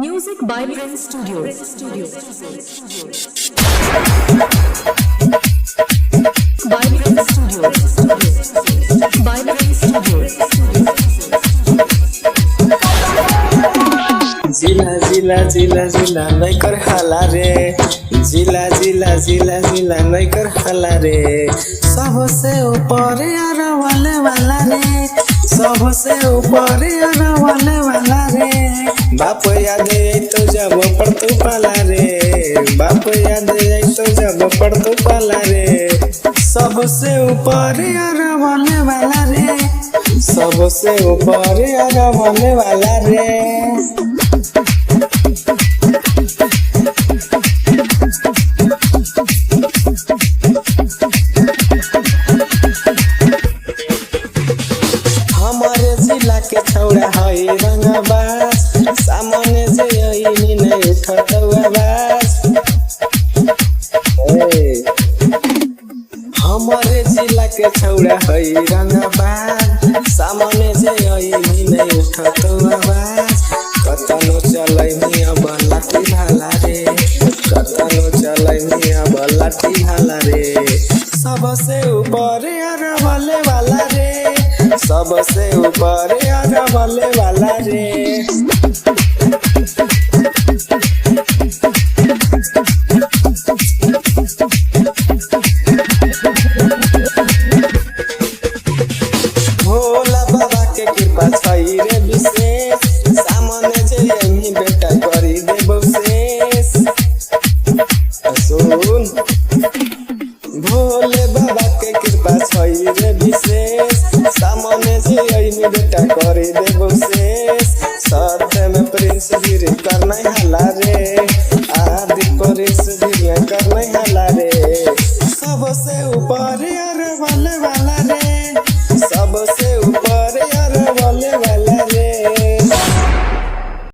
Music by Prince Studios. By Prince Studios. By Prince Studios. जिला जिला जिला जिला नहीं कर हाला रे, जिला जिला जिला जिला नहीं कर हाला रे, सबसे ऊपर यार वाले वाला रे, सबसे ऊपर यार वाले वाला रे, बाप याद आई तो जब पढ़ तू पाला रे, बाप याद आई तो जब पढ़ तू पाला रे, सबसे ऊपर यार वाले वाला रे, सबसे ऊपर यार वाले वाला रे। हमारे जिला के छौड़ा हई रंगबाज, सामने से यही नहीं उठतवा बाज। हमारे जिला के छौड़ा हई रंगबाज, सामने से यही नहीं उठतवा बाज। कतनो चलै मिया बलाटी भाला रे, कतनो चलै मिया बलाटी भाला रे, सबसे ऊपर यार वाले वाला रे, सबसे ऊपर यार वाले वाला रे। भोला बाबा के कृपा छई रे विशेष, सामने जे यही बेटा करी देबो शेष। सुन भोले बाबा के कृपा छई रे विशेष, सामने से यही बेटा करी देबो शेष। साथ में प्रिंस गिरी करना हाला रे, आदि प्रिंस गिरी करना हाला रे, सबसे ऊपर यार वाले वाला रे, सबसे